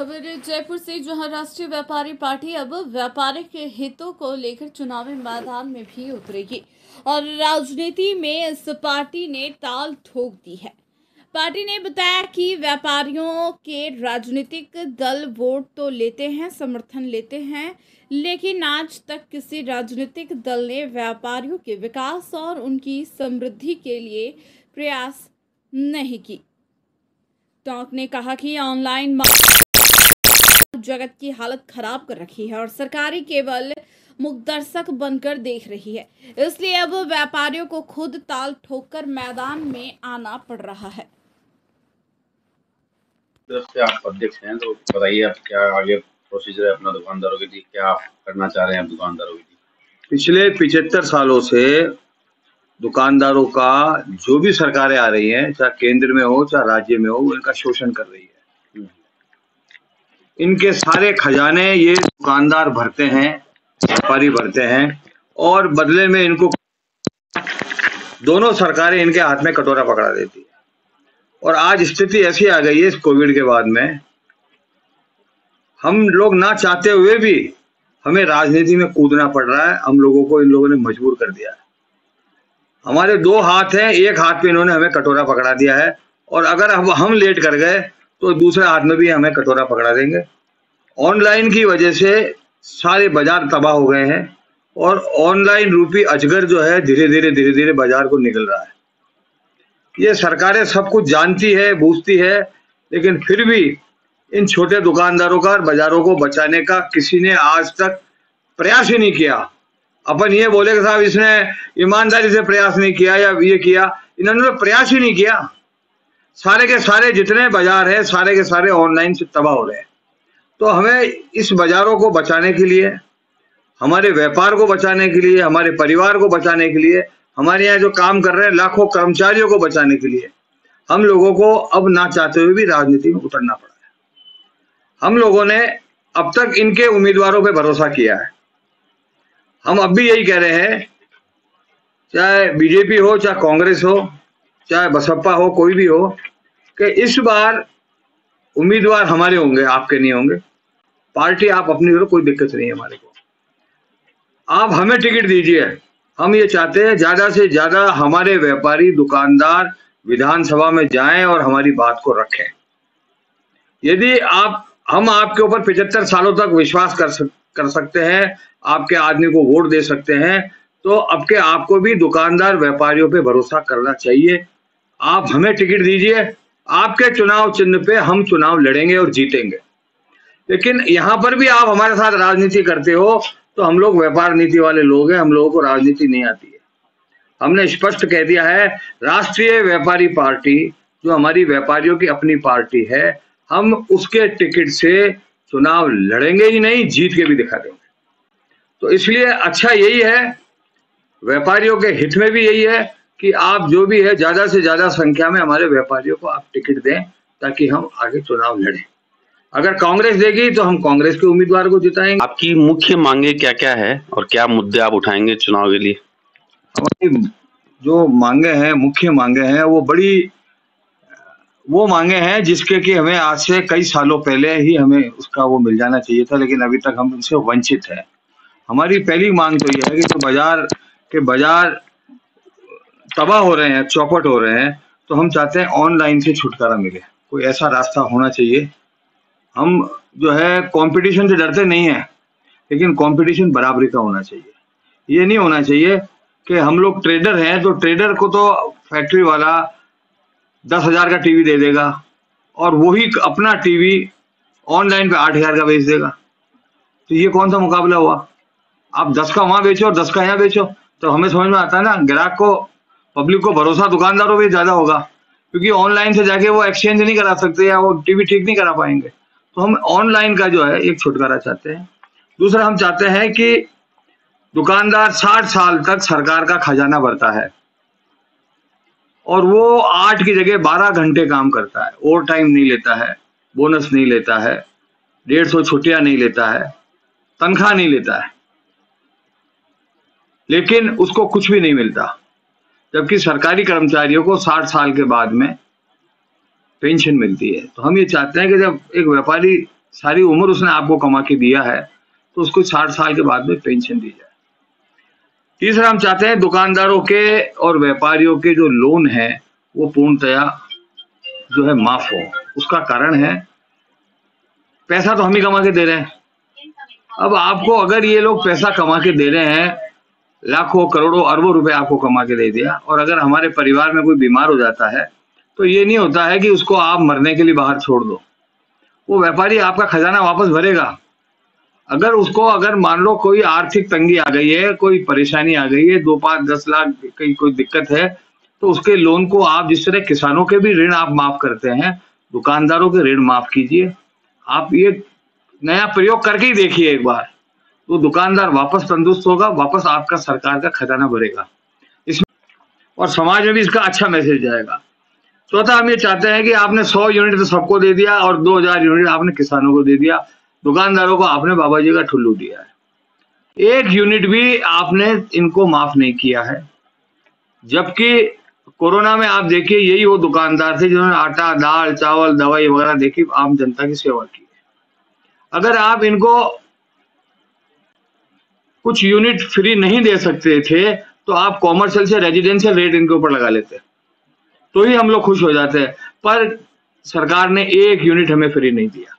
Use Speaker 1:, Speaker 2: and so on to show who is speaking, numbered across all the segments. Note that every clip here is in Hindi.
Speaker 1: खबर जयपुर से, जहां राष्ट्रीय व्यापारी पार्टी अब व्यापारिक हितों को लेकर चुनावी मैदान में भी उतरेगी और राजनीति में इस पार्टी ने ताल ठोक दी है। पार्टी ने बताया कि व्यापारियों के राजनीतिक दल वोट तो लेते हैं, समर्थन लेते हैं, लेकिन आज तक किसी राजनीतिक दल ने व्यापारियों के विकास और उनकी समृद्धि के लिए प्रयास नहीं की। टोंक ने कहा कि ऑनलाइन जगत की हालत खराब कर रखी है और सरकारी केवल मुखदर्शक बनकर देख रही है, इसलिए अब व्यापारियों को खुद ताल ठोककर मैदान में आना पड़ रहा है।
Speaker 2: तरफ से आप अध्यक्ष हैं, तो बताइए आप क्या आगे प्रोसीजर है अपना दुकानदारों के लिए, क्या करना चाह रहे हैं आप दुकानदारों के लिए?
Speaker 3: पिछले 75 सालों से दुकानदारों का जो भी सरकारें आ रही हैं, चाहे केंद्र में हो चाहे राज्य में हो, इनका शोषण कर रही है। इनके सारे खजाने ये दुकानदार भरते हैं, व्यापारी भरते हैं, और बदले में इनको दोनों सरकारें इनके हाथ में कटोरा पकड़ा देती है। और आज स्थिति ऐसी आ गई है इस कोविड के बाद में, हम लोग ना चाहते हुए भी हमें राजनीति में कूदना पड़ रहा है। हम लोगों को इन लोगों ने मजबूर कर दिया है। हमारे दो हाथ हैं, एक हाथ पे इन्होंने हमें कटोरा पकड़ा दिया है, और अगर अब हम लेट कर गए तो दूसरे हाथ में भी हमें कटोरा पकड़ा देंगे। ऑनलाइन की वजह से सारे बाजार तबाह हो गए हैं, और ऑनलाइन रूपी अजगर जो है धीरे धीरे बाजार को निकल रहा है। ये सरकारें सब कुछ जानती है, बूझती है, लेकिन फिर भी इन छोटे दुकानदारों का और बाजारों को बचाने का किसी ने आज तक प्रयास ही नहीं किया। अपन ये बोले कि साहब इसने ईमानदारी से प्रयास नहीं किया या ये किया, इन्होंने तो प्रयास ही नहीं किया। सारे के सारे जितने बाजार है, सारे के सारे ऑनलाइन से तबाह हो रहे हैं। तो हमें इस बाजारों को बचाने के लिए, हमारे व्यापार को बचाने के लिए, हमारे परिवार को बचाने के लिए, हमारे यहाँ जो काम कर रहे हैं लाखों कर्मचारियों को बचाने के लिए, हम लोगों को अब ना चाहते हुए भी राजनीति में उतरना पड़ा है। हम लोगों ने अब तक इनके उम्मीदवारों पे भरोसा किया है। हम अब भी यही कह रहे हैं, चाहे बीजेपी हो, चाहे कांग्रेस हो, चाहे बसपा हो, कोई भी हो, कि इस बार उम्मीदवार हमारे होंगे, आपके नहीं होंगे। पार्टी आप अपनी करो, कोई दिक्कत नहीं है हमारे को। आप हमें टिकट दीजिए। हम ये चाहते हैं ज्यादा से ज्यादा हमारे व्यापारी दुकानदार विधानसभा में जाएं और हमारी बात को रखें। यदि हम आपके ऊपर 75 सालों तक विश्वास कर सकते हैं, आपके आदमी को वोट दे सकते हैं, तो अब के आपको भी दुकानदार व्यापारियों पे भरोसा करना चाहिए। आप हमें टिकट दीजिए, आपके चुनाव चिन्ह पे हम चुनाव लड़ेंगे और जीतेंगे। लेकिन यहाँ पर भी आप हमारे साथ राजनीति करते हो, तो हम लोग व्यापार नीति वाले लोग हैं, हम लोगों को राजनीति नहीं आती है। हमने स्पष्ट कह दिया है, राष्ट्रीय व्यापारी पार्टी जो हमारी व्यापारियों की अपनी पार्टी है, हम उसके टिकट से चुनाव लड़ेंगे ही नहीं, जीत के भी दिखा देंगे। तो इसलिए अच्छा यही है, व्यापारियों के हित में भी यही है कि आप जो भी है ज्यादा से ज्यादा संख्या में हमारे व्यापारियों को आप टिकट दें, ताकि हम आगे चुनाव लड़ें। अगर कांग्रेस देगी तो हम कांग्रेस के उम्मीदवार को जिताएंगे।
Speaker 2: आपकी मुख्य मांगे क्या क्या है और क्या मुद्दे आप उठाएंगे चुनाव के लिए?
Speaker 3: हमारी जो मांगे हैं, मुख्य मांगे हैं, वो मांगे हैं जिसके कि हमें आज से कई सालों पहले ही हमें उसका वो मिल जाना चाहिए था, लेकिन अभी तक हम उनसे वंचित हैं। हमारी पहली मांग तो यह है कि जो बाजार तबाह हो रहे हैं, चौपट हो रहे हैं, तो हम चाहते हैं ऑनलाइन से छुटकारा मिले। कोई ऐसा रास्ता होना चाहिए। हम जो है कंपटीशन से डरते नहीं हैं, लेकिन कंपटीशन बराबरी का होना चाहिए। ये नहीं होना चाहिए कि हम लोग ट्रेडर हैं, तो ट्रेडर को तो फैक्ट्री वाला 10,000 का टीवी दे देगा और वही अपना टीवी ऑनलाइन पे 8,000 का बेच देगा। तो ये कौन सा मुकाबला हुआ? आप 10 का वहां बेचो और 10 का यहाँ बेचो। तो हमें समझ में आता है ना, ग्राहक को, पब्लिक को भरोसा दुकानदारों पे ज्यादा होगा, क्योंकि ऑनलाइन से जाके वो एक्सचेंज नहीं करा सकते या वो टीवी ठीक नहीं करा पाएंगे। तो हम ऑनलाइन का जो है एक छुटकारा चाहते हैं। दूसरा, हम चाहते हैं कि दुकानदार 60 साल तक सरकार का खजाना भरता है और वो 8 की जगह 12 घंटे काम करता है, ओवर टाइम नहीं लेता है, बोनस नहीं लेता है, 150 छुट्टियां नहीं लेता है, तनख्वाह नहीं लेता है, लेकिन उसको कुछ भी नहीं मिलता। जबकि सरकारी कर्मचारियों को 60 साल के बाद में पेंशन मिलती है। तो हम ये चाहते हैं कि जब एक व्यापारी सारी उम्र उसने आपको कमा के दिया है, तो उसको 60 साल के बाद में पेंशन दी जाए। तीसरा, हम चाहते हैं दुकानदारों के और व्यापारियों के जो लोन है वो पूर्णतया जो है माफ हो। उसका कारण है, पैसा तो हम ही कमा के दे रहे हैं। अब आपको अगर ये लोग पैसा कमा के दे रहे हैं, लाखों करोड़ों अरबों रुपए आपको कमा के दे दिया, और अगर हमारे परिवार में कोई बीमार हो जाता है तो ये नहीं होता है कि उसको आप मरने के लिए बाहर छोड़ दो। वो व्यापारी आपका खजाना वापस भरेगा। अगर उसको, अगर मान लो कोई आर्थिक तंगी आ गई है, कोई परेशानी आ गई है, 2, 5, 10 लाख की कोई दिक्कत है, तो उसके लोन को आप, जिस तरह किसानों के भी ऋण आप माफ करते हैं, दुकानदारों के ऋण माफ कीजिए। आप ये नया प्रयोग करके ही देखिए एक बार, तो दुकानदार वापस तंदुरुस्त होगा, वापस आपका सरकार का खजाना भरेगा इसमें, और समाज में भी इसका अच्छा मैसेज जाएगा। चौथा, हम ये चाहते हैं कि आपने 100 यूनिट तो सबको दे दिया और 2000 यूनिट आपने किसानों को दे दिया, दुकानदारों को आपने बाबा जी का ठुल्लू दिया है। 1 यूनिट भी आपने इनको माफ नहीं किया है। जबकि कोरोना में आप देखिए, यही वो दुकानदार थे जिन्होंने आटा, दाल, चावल, दवाई वगैरह देखी, आम जनता की सेवा की। अगर आप इनको कुछ यूनिट फ्री नहीं दे सकते थे तो आप कॉमर्शियल से रेजिडेंशियल रेट इनके ऊपर लगा लेते, तो ही हम लोग खुश हो जाते हैं। पर सरकार ने 1 यूनिट हमें फ्री नहीं दिया।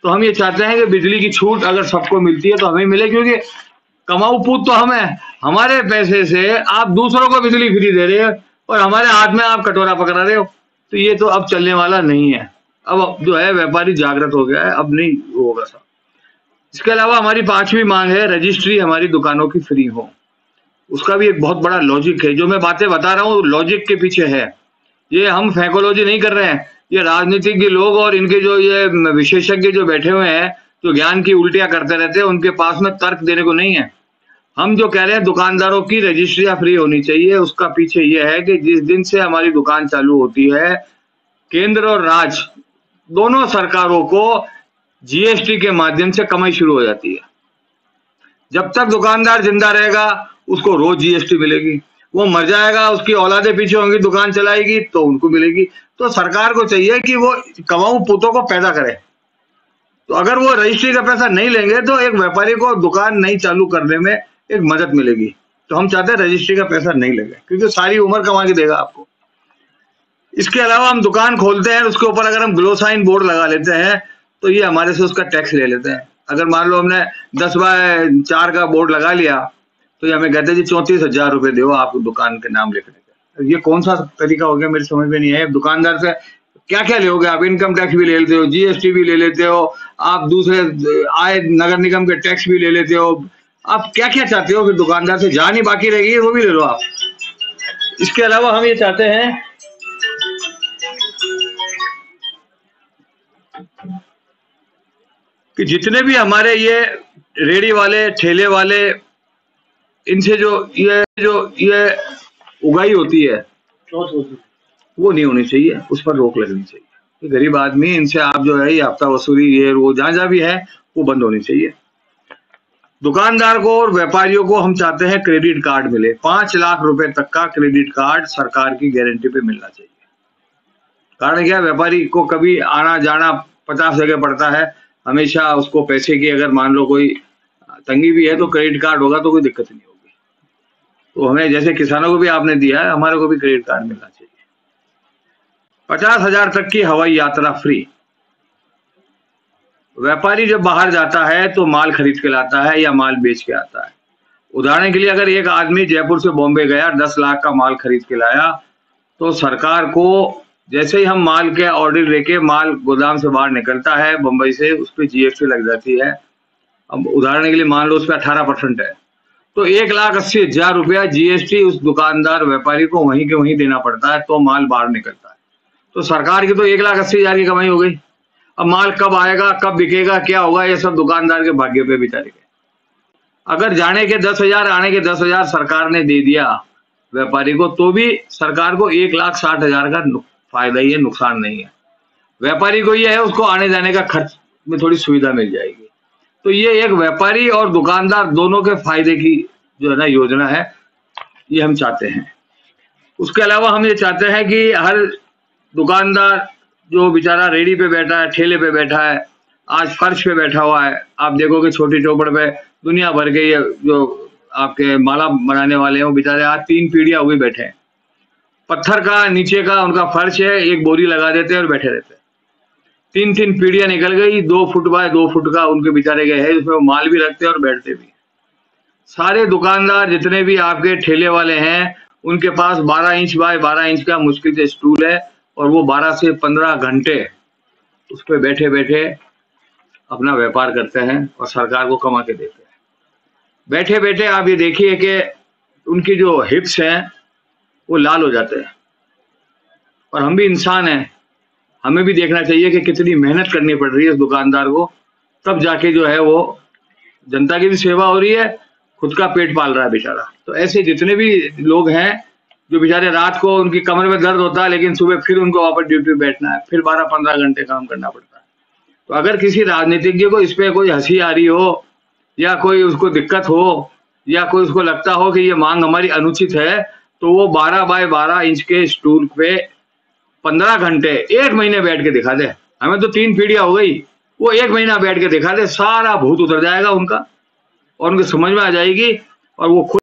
Speaker 3: तो हम ये चाहते हैं कि बिजली की छूट अगर सबको मिलती है तो हमें मिले, क्योंकि कमाऊ पूत तो हम है। हमारे पैसे से आप दूसरों को बिजली फ्री दे रहे हो और हमारे हाथ में आप कटोरा पकड़ा रहे हो, तो ये तो अब चलने वाला नहीं है। अब जो है व्यापारी जागृत हो गया है, अब नहीं होगा सब। इसके अलावा हमारी 5वीं मांग है, रजिस्ट्री हमारी दुकानों की फ्री हो। उसका भी एक बहुत बड़ा लॉजिक है। जो मैं बातें बता रहा हूँ लॉजिक के पीछे है, ये हम फैकोलॉजी नहीं कर रहे हैं। ये राजनीतिक के लोग और इनके जो ये विशेषज्ञ जो बैठे हुए हैं, जो ज्ञान की उल्टियां करते रहते हैं, उनके पास में तर्क देने को नहीं है। हम जो कह रहे हैं दुकानदारों की रजिस्ट्रियां फ्री होनी चाहिए, उसका पीछे ये है कि जिस दिन से हमारी दुकान चालू होती है, केंद्र और राज्य दोनों सरकारों को जीएसटी के माध्यम से कमाई शुरू हो जाती है। जब तक दुकानदार जिंदा रहेगा उसको रोज जीएसटी मिलेगी, वो मर जाएगा, उसकी औलादे पीछे होंगी, दुकान चलाएगी तो उनको मिलेगी। तो सरकार को चाहिए कि वो कमाऊ पुतों को पैदा करे। तो अगर वो रजिस्ट्री का पैसा नहीं लेंगे तो एक व्यापारी को दुकान नहीं चालू करने में एक मदद मिलेगी। तो हम चाहते हैं रजिस्ट्री का पैसा नहीं लगे, क्योंकि सारी उम्र कमा के देगा आपको। इसके अलावा हम दुकान खोलते हैं, उसके ऊपर अगर हम ग्लोसाइन बोर्ड लगा लेते हैं तो ये हमारे से उसका टैक्स ले लेते हैं। अगर मान लो हमने 10x4 का बोर्ड लगा लिया तो ये हमें कहते हैं जी 34,000 रुपए दो आप दुकान के नाम लिखने का। ये कौन सा तरीका हो गया, मेरी समझ में नहीं है। दुकानदार से क्या क्या लोगे आप? इनकम टैक्स भी ले लेते हो, जीएसटी भी ले लेते हो, आप दूसरे आय नगर निगम के टैक्स भी ले लेते हो। आप क्या क्या चाहते हो? फिर दुकानदार से जान ही बाकी रहेगी, वो भी ले लो आप। इसके अलावा हम ये चाहते हैं कि जितने भी हमारे ये रेडी वाले, ठेले वाले, इनसे जो ये उगाई होती है वो नहीं होनी चाहिए, उस पर रोक लगनी चाहिए। गरीब आदमी, इनसे आप जो है ये हफ्ता वसूली, ये वो जहां भी है वो बंद होनी चाहिए। दुकानदार को और व्यापारियों को हम चाहते हैं क्रेडिट कार्ड मिले। 5 लाख रुपए तक का क्रेडिट कार्ड सरकार की गारंटी पे मिलना चाहिए। कारण क्या, व्यापारी को कभी आना जाना 50 जगह पड़ता है, हमेशा उसको पैसे की अगर मान लो कोई तंगी भी है तो क्रेडिट कार्ड होगा तो कोई दिक्कत नहीं होगी। तो हमें जैसे किसानों को भी आपने दिया है, हमारे को भी क्रेडिट कार्ड मिलना चाहिए। 50,000 तक की हवाई यात्रा फ्री। व्यापारी जब बाहर जाता है तो माल खरीद के लाता है या माल बेच के आता है। उदाहरण के लिए अगर एक आदमी जयपुर से बॉम्बे गया, 10 लाख का माल खरीद के लाया, तो सरकार को जैसे ही हम माल के ऑर्डर लेके माल गोदाम से बाहर निकलता है बम्बई से, उस पर जीएसटी लग जाती है। अब उदाहरण के लिए मान लो उस पर 18% है, तो 1,80,000 रुपया जीएसटी उस दुकानदार व्यापारी को वहीं के वहीं देना पड़ता है, तो माल बाहर निकलता है। तो सरकार की तो 1,80,000 की कमाई हो गई। अब माल कब आएगा, कब बिकेगा, क्या होगा, ये सब दुकानदार के भाग्य पे बेचारे के। अगर जाने के 10,000 आने के 10,000 सरकार ने दे दिया व्यापारी को, तो भी सरकार को 1,60,000 का फायदा ही है, नुकसान नहीं है। व्यापारी को ये है उसको आने जाने का खर्च में थोड़ी सुविधा मिल जाएगी। तो ये एक व्यापारी और दुकानदार दोनों के फायदे की जो है ना योजना है, ये हम चाहते हैं। उसके अलावा हम ये चाहते हैं कि हर दुकानदार जो बेचारा रेडी पे बैठा है, ठेले पे बैठा है, आज फर्श पे बैठा हुआ है। आप देखोगे छोटी चौपड़ पे दुनिया भर के ये जो आपके माला बनाने वाले हैं वो बेचारे आज 3 पीढ़ियां हुई बैठे हैं। पत्थर का नीचे का उनका फर्श है, एक बोरी लगा देते हैं और बैठे रहते हैं। 3-3 पीढ़ियां निकल गई, 2 फुट बाय 2 फुट का उनके बेचारे गए है, उसमें माल भी रखते हैं और बैठते भी। सारे दुकानदार जितने भी आपके ठेले वाले हैं उनके पास 12 इंच बाय 12 इंच का मुश्किल से स्टूल है और वो 12 से 15 घंटे उस पर बैठे बैठे अपना व्यापार करते हैं और सरकार को कमा के देते हैं। बैठे बैठे आप ये देखिए कि उनकी जो हिप्स हैं वो लाल हो जाते हैं। और हम भी इंसान हैं, हमें भी देखना चाहिए कि कितनी मेहनत करनी पड़ रही है उस दुकानदार को, तब जाके जो है वो जनता की भी सेवा हो रही है, खुद का पेट पाल रहा है बेचारा। तो ऐसे जितने भी लोग हैं जो बेचारे रात को उनकी कमर में दर्द होता है लेकिन सुबह फिर उनको वापस ड्यूटी पे बैठना है, फिर 12-15 घंटे काम करना पड़ता है। तो अगर किसी राजनीतिज्ञ को इस पे कोई हंसी आ रही हो या कोई उसको दिक्कत हो या कोई उसको लगता हो कि ये मांग हमारी अनुचित है, तो वो 12 बाय 12 इंच के स्टूल पे 15 घंटे 1 महीने बैठ के दिखा दे। हमें तो 3 पीढ़ियां हो गई, वो 1 महीना बैठ के दिखा दे, सारा भूत उतर जाएगा उनका और उनको समझ में आ जाएगी और वो खुद